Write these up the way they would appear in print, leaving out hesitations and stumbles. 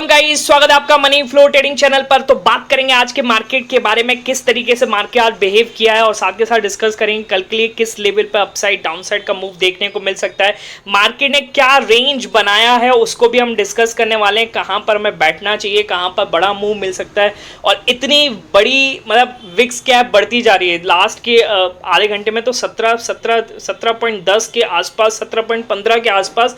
Welcome guys, स्वागत है आपका मनी फ्लो ट्रेडिंग चैनल पर। तो बात करेंगे आज के मार्केट के बारे में, किस तरीके से मार्केट आज बिहेव किया है और साथ के साथ डिस्कस करेंगे कल के लिए किस लेवल पर अपसाइड डाउनसाइड का मूव देखने को मिल सकता है, मार्केट ने क्या रेंज बनाया है उसको भी हम डिस्कस करने वाले हैं, कहां पर हमें बैठना चाहिए, कहां पर बड़ा मूव मिल सकता है। और इतनी बड़ी मतलब विक्स कैप बढ़ती जा रही है, लास्ट के आधे घंटे में तो 17.10 के आसपास, 17.15 के आसपास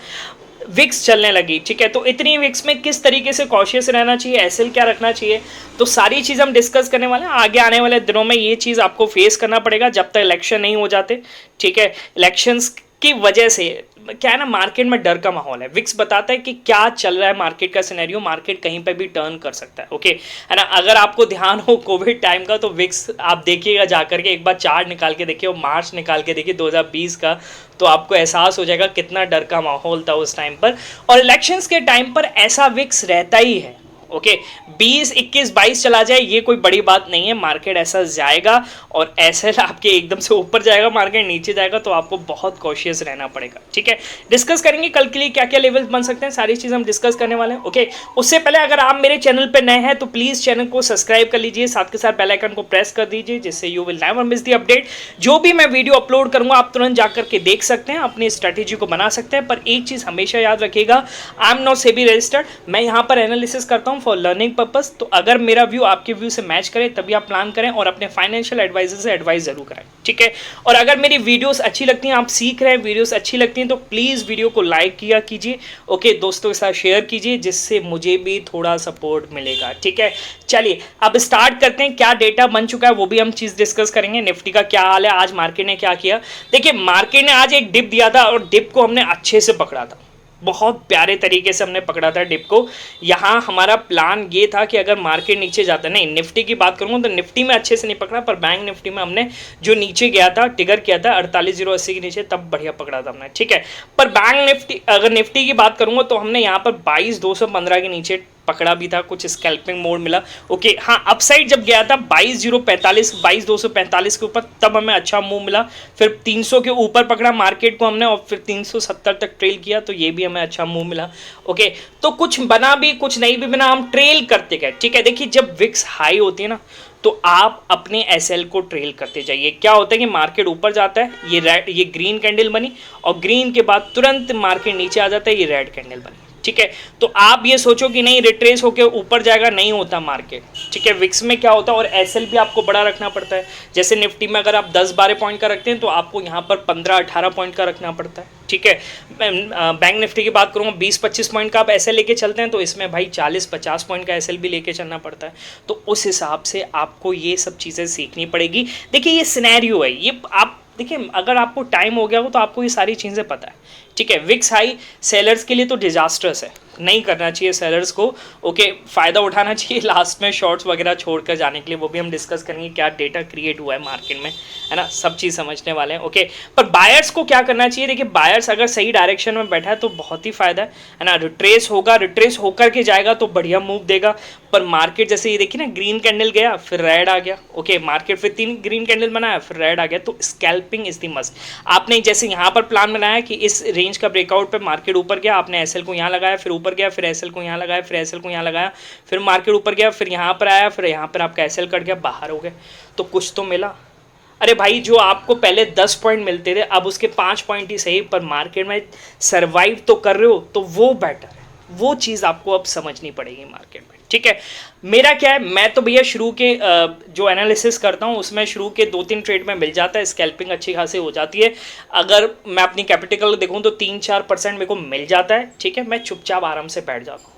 विक्स चलने लगी। ठीक है, तो इतनी विक्स में किस तरीके से कॉशियस रहना चाहिए, एसएल क्या रखना चाहिए, तो सारी चीज़ हम डिस्कस करने वाले हैं। आगे आने वाले दिनों में ये चीज़ आपको फेस करना पड़ेगा जब तक इलेक्शन नहीं हो जाते। ठीक है, इलेक्शंस की वजह से क्या है ना, मार्केट में डर का माहौल है। विक्स बताता है कि क्या चल रहा है मार्केट का सिनेरियो, मार्केट कहीं पे भी टर्न कर सकता है। ओके है ना, अगर आपको ध्यान हो कोविड टाइम का तो विक्स आप देखिएगा जाकर के, एक बार चार्ट निकाल के देखिए और मार्च निकाल के देखिए 2020 का, तो आपको एहसास हो जाएगा कितना डर का माहौल था उस टाइम पर। और इलेक्शंस के टाइम पर ऐसा विक्स रहता ही है। ओके 20, 21, 22 चला जाए ये कोई बड़ी बात नहीं है, मार्केट ऐसा जाएगा और ऐसे आपके एकदम से ऊपर जाएगा, मार्केट नीचे जाएगा, तो आपको बहुत कॉशियस रहना पड़ेगा। ठीक है, डिस्कस करेंगे कल के लिए क्या क्या लेवल्स बन सकते हैं, सारी चीज़ हम डिस्कस करने वाले हैं। ओके, उससे पहले अगर आप मेरे चैनल पर नए हैं तो प्लीज़ चैनल को सब्सक्राइब कर लीजिए, साथ के साथ बेल आइकन को प्रेस कर दीजिए, जिससे you will never miss the update. जो भी मैं वीडियो अपलोड करूंगा आप तुरंत जाकर के देख सकते हैं, अपनी स्ट्रेटेजी को बना सकते हैं। पर एक चीज़ हमेशा याद रखिएगा, I am not SEBI registered, मैं यहाँ पर एनालिसिस करता हूँ फॉर लर्निंग पर्पस। तो अगर मेरा व्यू आपके व्यू से मैच करे तभी आप प्लान करें और अपने फाइनेंशियल एडवाइजर से एडवाइस जरूर करें। ठीक है, और अगर मेरी वीडियोस अच्छी लगती हैं, आप सीख रहे हैं, वीडियोस अच्छी लगती हैं, तो प्लीज़ वीडियो को लाइक किया कीजिए। ओके, दोस्तों के साथ शेयर कीजिए, जिससे मुझे भी थोड़ा सपोर्ट मिलेगा। ठीक है, चलिए अब स्टार्ट करते हैं। क्या डेटा बन चुका है वो भी हम चीज़ डिस्कस करेंगे। निफ्टी का क्या हाल है, आज मार्केट ने क्या किया। देखिए, मार्केट ने आज एक डिप दिया था और डिप को हमने अच्छे से पकड़ा था, बहुत प्यारे तरीके से हमने पकड़ा था डिप को। यहाँ हमारा प्लान ये था कि अगर मार्केट नीचे जाता, नहीं निफ्टी की बात करूँगा तो निफ्टी में अच्छे से नहीं पकड़ा, पर बैंक निफ्टी में हमने जो नीचे गया था, टिगर किया था 48,080 के नीचे, तब बढ़िया पकड़ा था हमने। ठीक है, पर बैंक निफ्टी, अगर निफ्टी की बात करूँगा तो हमने यहाँ पर 22,215 के नीचे पकड़ा भी था, कुछ स्कैल्पिंग मोड मिला। ओके हाँ, अपसाइड जब गया था 22,045, 22,245 के ऊपर, तब हमें अच्छा मूव मिला। फिर 300 के ऊपर पकड़ा मार्केट को हमने और फिर 370 तक ट्रेल किया, तो ये भी हमें अच्छा मूव मिला। ओके, तो कुछ बना भी कुछ नहीं भी बना, हम ट्रेल करते गए। ठीक है, देखिए जब विक्स हाई होती है ना, तो आप अपने एसएल को ट्रेल करते जाइए। क्या होता है कि मार्केट ऊपर जाता है, ये रेड, ये ग्रीन कैंडल बनी, और ग्रीन के बाद तुरंत मार्केट नीचे आ जाता है, ये रेड कैंडल बनी। ठीक है, तो आप ये सोचो कि नहीं रिट्रेस होकर ऊपर जाएगा, नहीं होता मार्केट। ठीक है, विक्स में क्या होता है, और एसएल भी आपको बड़ा रखना पड़ता है। जैसे निफ्टी में अगर आप 10-12 पॉइंट का रखते हैं तो आपको यहाँ पर 15-18 पॉइंट का रखना पड़ता है। ठीक है, बैंक निफ्टी की बात करूँगा 20-25 पॉइंट का आप एसएल लेके चलते हैं, तो इसमें भाई 40-50 पॉइंट का एसएल भी लेके चलना पड़ता है। तो उस हिसाब से आपको ये सब चीज़ें सीखनी पड़ेगी। देखिए ये सिनेरियो है, ये आप देखिए, अगर आपको टाइम हो गया हो तो आपको ये सारी चीज़ें पता है। ठीक है, विक्स हाई सेलर्स के लिए तो डिजास्टर्स है, नहीं करना चाहिए सेलर्स को। ओके, फ़ायदा उठाना चाहिए लास्ट में शॉर्ट्स वगैरह छोड़कर जाने के लिए, वो भी हम डिस्कस करेंगे क्या डेटा क्रिएट हुआ है मार्केट में, है ना, सब चीज़ समझने वाले हैं। ओके, पर बायर्स को क्या करना चाहिए, देखिए बायर्स अगर सही डायरेक्शन में बैठा है तो बहुत ही फ़ायदा है ना, रिट्रेस होगा, रिट्रेस होकर के जाएगा तो बढ़िया मूव देगा। पर मार्केट जैसे ये देखिए ना, ग्रीन कैंडल गया फिर रेड आ गया। ओके, मार्केट फिर 3 ग्रीन कैंडल बनाया फिर रेड आ गया, तो स्कैल्पिंग इज द मस्ट। आपने जैसे यहाँ पर प्लान बनाया कि इस रेंज का ब्रेकआउट पे मार्केट ऊपर गया, आपने एसएल को यहाँ लगाया, फिर ऊपर गया, फिर एसएल को यहाँ लगाया, फिर एसएल को यहाँ लगाया, फिर मार्केट ऊपर गया, फिर यहाँ पर आया, फिर यहाँ पर आपका एसएल कट गया, बाहर हो गए, तो कुछ तो मिला। अरे भाई, जो आपको पहले 10 पॉइंट मिलते थे अब उसके 5 पॉइंट ही सही, पर मार्केट में सर्वाइव तो कर रहे हो, तो वो बेटर है। वो चीज़ आपको अब समझनी पड़ेगी मार्केट में। ठीक है, मेरा क्या है, मैं तो भैया शुरू के जो एनालिसिस करता हूँ उसमें शुरू के 2-3 ट्रेड में मिल जाता है, स्कैल्पिंग अच्छी खासी हो जाती है। अगर मैं अपनी कैपिटल देखूँ तो 3-4% मेरे को मिल जाता है। ठीक है, मैं चुपचाप आराम से बैठ जाता हूँ।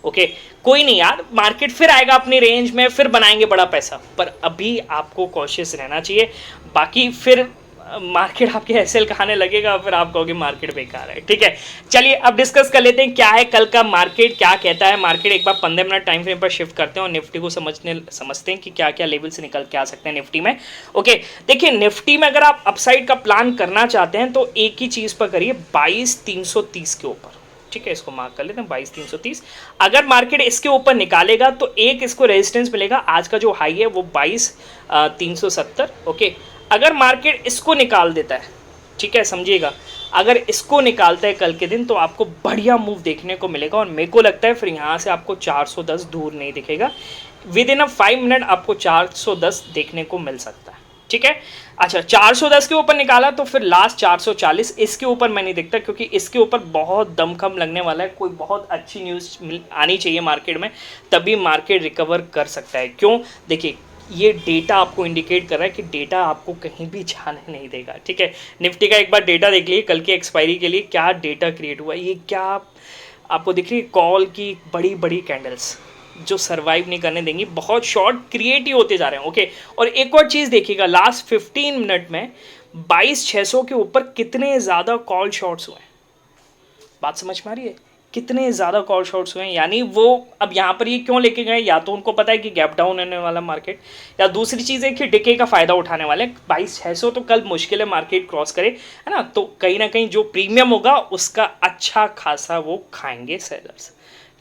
ओके, कोई नहीं यार, मार्केट फिर आएगा अपनी रेंज में, फिर बनाएंगे बड़ा पैसा, पर अभी आपको कॉशियस रहना चाहिए। बाकी फिर मार्केट आपके एसएल खाने लगेगा, फिर आप कहोगे मार्केट बेकार है। ठीक है, चलिए अब डिस्कस कर लेते हैं क्या है कल का मार्केट, क्या कहता है मार्केट। एक बार 15 मिनट टाइम फ्रेम पर शिफ्ट करते हैं और निफ्टी को समझते हैं कि क्या क्या लेवल से निकल के आ सकते हैं निफ्टी में। ओके, देखिए निफ्टी में अगर आप अपसाइड का प्लान करना चाहते हैं तो एक ही चीज़ पर करिए, 22,330 के ऊपर। ठीक है, इसको मार्क कर लेते हैं 22,330। अगर मार्केट इसके ऊपर निकालेगा तो एक इसको रेजिस्टेंस मिलेगा, आज का जो हाई है वो 22,370। ओके, अगर मार्केट इसको निकाल देता है, ठीक है समझिएगा, अगर इसको निकालता है कल के दिन तो आपको बढ़िया मूव देखने को मिलेगा, और मेरे को लगता है फिर यहाँ से आपको 410 दूर नहीं दिखेगा, विद इन अ 5 मिनट आपको 410 देखने को मिल सकता है। ठीक है, अच्छा 410 के ऊपर निकाला तो फिर लास्ट 440, इसके ऊपर मैं नहीं देखता, क्योंकि इसके ऊपर बहुत दमखम लगने वाला है, कोई बहुत अच्छी न्यूज़ आनी चाहिए मार्केट में, तभी मार्केट रिकवर कर सकता है। क्यों, देखिए ये डेटा आपको इंडिकेट कर रहा है कि डेटा आपको कहीं भी जाने नहीं देगा। ठीक है, निफ्टी का एक बार डेटा देख लीजिए, कल की एक्सपायरी के लिए क्या डेटा क्रिएट हुआ, ये क्या आपको दिख रही है, कॉल की बड़ी बड़ी कैंडल्स जो सर्वाइव नहीं करने देंगी, बहुत शॉर्ट क्रिएट ही होते जा रहे हैं। ओके, और एक और चीज़ देखिएगा, लास्ट 15 मिनट में 22,600 के ऊपर कितने ज़्यादा कॉल शॉर्ट्स हुए हैं, बात समझ में आ रही है, कितने ज़्यादा कॉल शॉर्ट्स हुए हैं। यानी वो अब यहाँ पर ये क्यों लेके गए, या तो उनको पता है कि गैप डाउन होने वाला मार्केट, या दूसरी चीज़ है कि डिके का फ़ायदा उठाने वाले। 22,600 तो कल मुश्किल है मार्केट क्रॉस करे, है ना, तो कहीं ना कहीं जो प्रीमियम होगा उसका अच्छा खासा वो खाएंगे सेलर्स।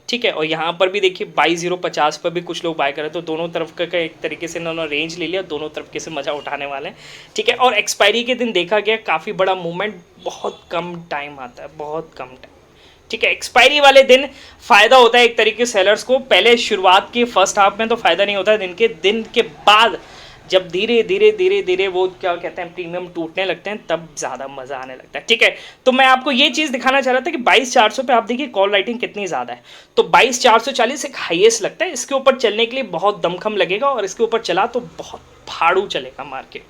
ठीक है, और यहाँ पर भी देखिए 22,050 पर भी कुछ लोग बाय कर रहे हैं, तो दोनों तरफ का एक तरीके से इन्होंने रेंज ले लिया, दोनों तरफ के से मज़ा उठाने वाले हैं। ठीक है, और एक्सपायरी के दिन देखा गया काफ़ी बड़ा मूवमेंट, बहुत कम टाइम आता है, बहुत कम टाइम। ठीक है, एक्सपायरी वाले दिन फ़ायदा होता है एक तरीके से सेलर्स को, पहले शुरुआत के फर्स्ट हाफ में तो फ़ायदा नहीं होता है, दिन के बाद जब धीरे धीरे धीरे धीरे वो क्या कहते हैं प्रीमियम टूटने लगते हैं, तब ज़्यादा मज़ा आने लगता है। ठीक है, तो मैं आपको ये चीज़ दिखाना चाह रहा था कि 22,400 पे आप देखिए कॉल राइटिंग कितनी ज़्यादा है, तो 22,440 एक हाईएस्ट लगता है, इसके ऊपर चलने के लिए बहुत दमखम लगेगा, और इसके ऊपर चला तो बहुत फाड़ू चलेगा मार्केट,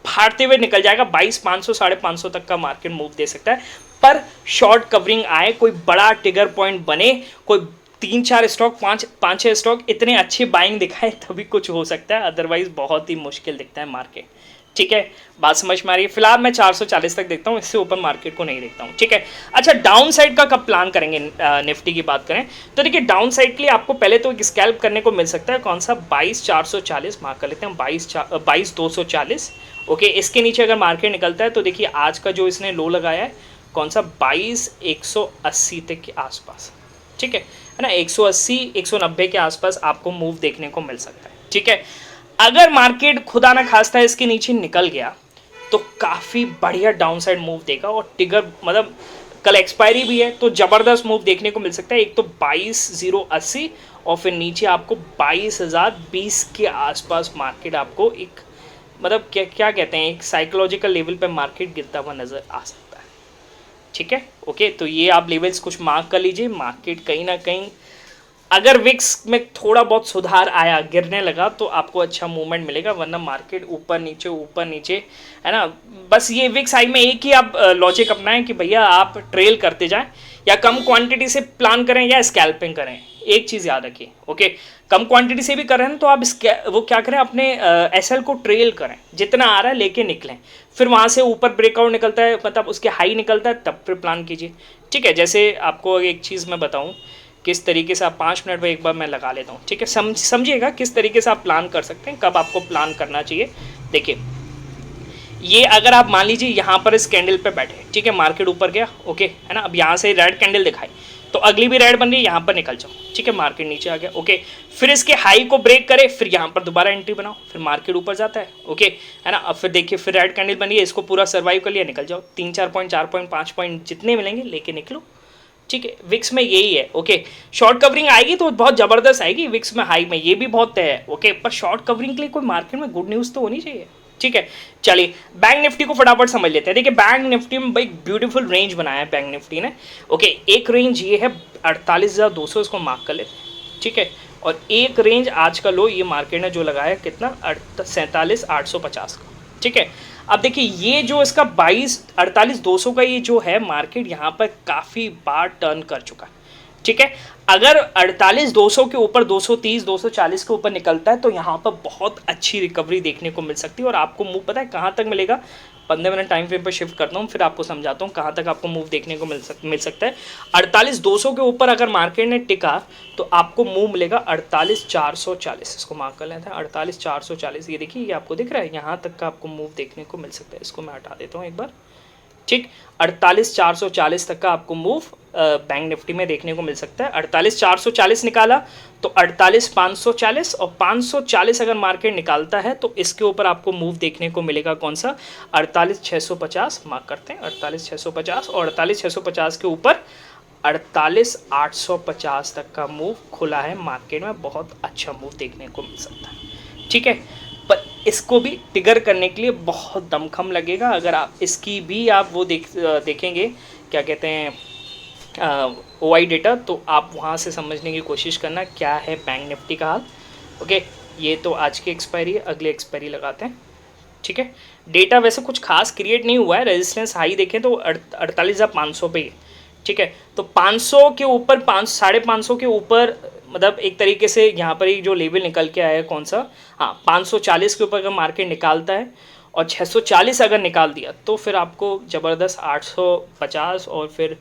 फाड़ते हुए निकल जाएगा, 22,500 550 तक का मार्केट मूव दे सकता है। पर शॉर्ट कवरिंग आए, कोई बड़ा ट्रिगर पॉइंट बने, कोई 3-4 स्टॉक 5-6 स्टॉक इतने अच्छे बाइंग दिखाए, तभी कुछ हो सकता है, अदरवाइज बहुत ही मुश्किल दिखता है मार्केट। ठीक है, बात समझ में आ रही है। फिलहाल मैं 440 तक देखता हूँ, इससे ऊपर मार्केट को नहीं देखता हूँ। ठीक है, अच्छा डाउन साइड का कब प्लान करेंगे, निफ्टी की बात करें तो देखिए डाउन साइड के लिए आपको पहले तो एक स्कैल्प करने को मिल सकता है, कौन सा, 22,440 मार्क कर लेते हैं, 22,240। ओके, इसके नीचे अगर मार्केट निकलता है तो देखिए आज का जो इसने लो लगाया है कौन सा, 22,180 तक के आसपास। ठीक है ना, 180 190 के आसपास आपको मूव देखने को मिल सकता है। ठीक है, अगर मार्केट खुदा ना खास्ता इसके नीचे निकल गया तो काफ़ी बढ़िया डाउन साइड मूव देगा, और ट्रिगर मतलब कल एक्सपायरी भी है तो ज़बरदस्त मूव देखने को मिल सकता है। एक तो 22,080 और फिर नीचे आपको 22,020 के आसपास मार्केट आपको एक मतलब क्या कहते हैं, एक साइकोलॉजिकल लेवल पे मार्केट गिरता हुआ नज़र आ सकता है। ठीक है, ओके, तो ये आप लेवल्स कुछ मार्क कर लीजिए। मार्केट कहीं ना कहीं अगर विक्स में थोड़ा बहुत सुधार आया, गिरने लगा, तो आपको अच्छा मूवमेंट मिलेगा, वरना मार्केट ऊपर नीचे है ना। बस ये विक्स आई में एक ही आप लॉजिक अपनाएं कि भैया आप ट्रेल करते जाएं, या कम क्वांटिटी से प्लान करें या स्कैल्पिंग करें। एक चीज़ याद रखिए, ओके, कम क्वांटिटी से भी कर रहे हैं तो आप वो क्या करें, अपने एसएल को ट्रेल करें, जितना आ रहा है लेके निकलें, फिर वहाँ से ऊपर ब्रेकआउट निकलता है, मतलब उसके हाई निकलता है, तब फिर प्लान कीजिए। ठीक है, जैसे आपको एक चीज़ मैं बताऊँ किस तरीके से आप 5 मिनट में एक बार मैं लगा लेता हूँ। ठीक है, समझिएगा किस तरीके से आप प्लान कर सकते हैं, कब आपको प्लान करना चाहिए। देखिए ये अगर आप मान लीजिए यहाँ पर इस कैंडल पे बैठे, ठीक है, मार्केट ऊपर गया, ओके है ना, अब यहाँ से रेड कैंडल दिखाई तो अगली भी रेड बन रही है, यहाँ पर निकल जाओ। ठीक है, मार्केट नीचे आ गया, ओके, फिर इसके हाई को ब्रेक करे, फिर यहाँ पर दोबारा एंट्री बनाओ, फिर मार्केट ऊपर जाता है, ओके है ना। अब फिर देखिए फिर रेड कैंडल बनी है, इसको पूरा सर्वाइव कर लिया, निकल जाओ, 3-4 पॉइंट 4 पॉइंट 5 पॉइंट जितने मिलेंगे लेके निकलो। ठीक है, विक्स में यही है, ओके, शॉर्ट कवरिंग आएगी तो बहुत ज़बरदस्त आएगी, विक्स में हाई में ये भी बहुत तय है, ओके, पर शॉर्ट कवरिंग के लिए कोई मार्केट में गुड न्यूज़ तो होनी चाहिए। ठीक है, चलिए बैंक निफ्टी को फटाफट समझ लेते हैं। देखिए बैंक निफ्टी में भाई ब्यूटीफुल रेंज बनाया है बैंक निफ्टी ने, ओके, एक रेंज ये है 48,200, इसको मार्क कर लेते हैं। ठीक है, और एक रेंज आज का लो ये मार्केट ने जो लगाया है कितना, 47,850 का। ठीक है, अब देखिए ये जो इसका 48,200 का ये जो है मार्केट यहाँ पर काफ़ी बार टर्न कर चुका है। ठीक है, अगर 48,200 के ऊपर 230 240 के ऊपर निकलता है तो यहाँ पर बहुत अच्छी रिकवरी देखने को मिल सकती है, और आपको मूव पता है कहाँ तक मिलेगा, 15 मिनट टाइम फ्रेम पर शिफ्ट करता हूँ, फिर आपको समझाता हूँ कहाँ तक आपको मूव देखने को मिल सकता है। 48,200 के ऊपर अगर मार्केट ने टिका तो आपको मूव मिलेगा 48,440, इसको मार्क कर लेते हैं, 48,440, ये देखिए ये आपको दिख रहा है, यहाँ तक का आपको मूव देखने को मिल सकता है। इसको मैं हटा देता हूँ एक बार, ठीक, 48,440 तक का आपको मूव बैंक निफ्टी में देखने को मिल सकता है। 48,440 निकाला तो 48,540 और 540 अगर मार्केट निकालता है तो इसके ऊपर आपको मूव देखने को मिलेगा कौन सा, 48,650 मार्क करते हैं, 48,650 और 48,650 के ऊपर 48,850 तक का मूव खुला है मार्केट में, बहुत अच्छा मूव देखने को मिल सकता है। ठीक है, पर इसको भी ट्रिगर करने के लिए बहुत दमखम लगेगा। अगर आप इसकी भी आप वो देखेंगे क्या कहते हैं OI डेटा, तो आप वहाँ से समझने की कोशिश करना क्या है बैंक निफ्टी का हाल। ओके, ये तो आज की एक्सपायरी है, अगले एक्सपायरी लगाते हैं। ठीक है, डेटा वैसे कुछ खास क्रिएट नहीं हुआ है, रेजिस्टेंस हाई देखें तो 48,500 पे ही है। ठीक है, तो 500 के ऊपर 550 के ऊपर मतलब एक तरीके से यहाँ पर ही जो लेवल निकल के आया है कौन सा, हाँ 540 के ऊपर अगर मार्केट निकालता है और 640 अगर निकाल दिया तो फिर आपको ज़बरदस्त 850 और फिर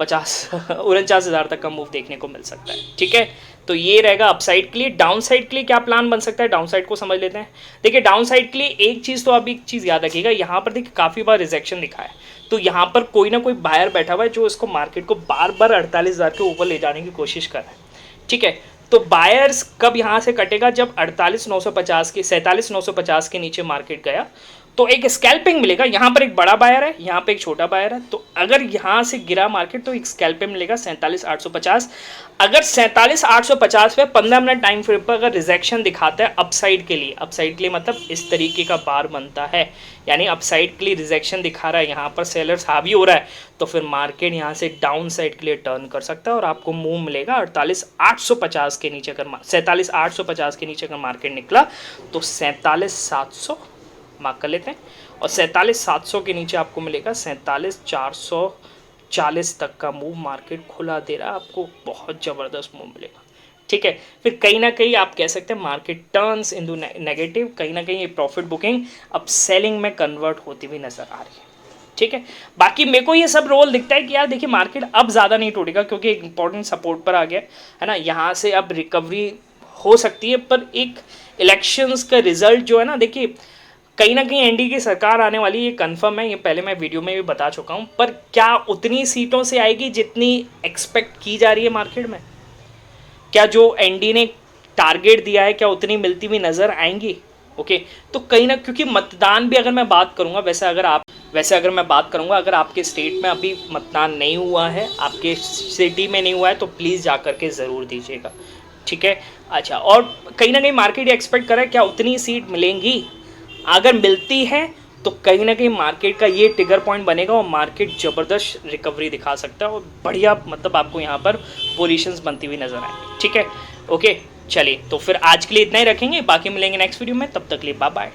49,000 तक का मूव देखने को मिल सकता है। ठीक है, तो ये रहेगा अपसाइड के लिए। डाउन साइड के लिए क्या प्लान बन सकता है, डाउन साइड को समझ लेते हैं। देखिए डाउन साइड के लिए एक चीज़ तो आप एक चीज़ याद रखिएगा, यहाँ पर देखिए काफ़ी बार रिजेक्शन दिखा है, तो यहाँ पर कोई ना कोई बायर बैठा हुआ है जो इसको मार्केट को बार बार 48,000 के ऊपर ले जाने की कोशिश कर रहा है। ठीक है, तो बायर्स कब यहाँ से कटेगा, जब 48,950 के 47,950 के नीचे मार्केट गया तो एक स्कैल्पिंग मिलेगा। यहाँ पर एक बड़ा बायर है, यहाँ पे एक छोटा बायर है, तो अगर यहाँ से गिरा मार्केट तो एक स्कैल्पिंग मिलेगा 47,850। अगर 47,850 पे 15 मिनट टाइम फ्रेम पर अगर रिजेक्शन दिखाता है अपसाइड के लिए, अपसाइड के लिए मतलब इस तरीके का बार बनता है, यानी अपसाइड के लिए रिजेक्शन दिखा रहा है, यहाँ पर सेलर्स हावी हो रहा है, तो फिर मार्केट यहाँ से डाउन साइड के लिए टर्न कर सकता है और आपको मूव मिलेगा 48,850 के नीचे। अगर 47,850 के नीचे अगर मार्केट निकला तो 47,700 मार्क कर लेते हैं, और 47,700 के नीचे आपको मिलेगा 47,440 तक का मूव मार्केट खुला दे रहा है, आपको बहुत ज़बरदस्त मूव मिलेगा। ठीक है, फिर कहीं ना कहीं आप कह सकते हैं मार्केट टर्न्स इनटू नेगेटिव, कहीं ना कहीं ये प्रॉफिट बुकिंग अब सेलिंग में कन्वर्ट होती हुई नजर आ रही है। ठीक है, बाकी मेरे को ये सब रोल दिखता है कि यार देखिए मार्केट अब ज़्यादा नहीं टूटेगा क्योंकि एक इंपॉर्टेंट सपोर्ट पर आ गया है ना, यहाँ से अब रिकवरी हो सकती है, पर एक इलेक्शंस का रिजल्ट जो है ना, देखिए कहीं ना कहीं एनडीए की सरकार आने वाली, ये कंफर्म है, ये पहले मैं वीडियो में भी बता चुका हूँ, पर क्या उतनी सीटों से आएगी जितनी एक्सपेक्ट की जा रही है मार्केट में? क्या जो एनडीए ने टारगेट दिया है क्या उतनी मिलती हुई नज़र आएंगी? ओके, तो कहीं ना, क्योंकि मतदान भी अगर मैं बात करूँगा, वैसे अगर मैं बात करूँगा, अगर आपके स्टेट में अभी मतदान नहीं हुआ है, आपके सिटी में नहीं हुआ है, तो प्लीज़ जा कर के ज़रूर दीजिएगा। ठीक है, अच्छा, और कहीं ना कहीं मार्केट ये एक्सपेक्ट कर रहा है क्या उतनी सीट मिलेंगी, अगर मिलती है तो कहीं ना कहीं मार्केट का ये ट्रिगर पॉइंट बनेगा और मार्केट ज़बरदस्त रिकवरी दिखा सकता है और बढ़िया मतलब आपको यहाँ पर पोजीशंस बनती हुई नजर आएंगी। ठीक है, ओके, चलिए तो फिर आज के लिए इतना ही रखेंगे, बाकी मिलेंगे नेक्स्ट वीडियो में, तब तक के लिए बाय बाय।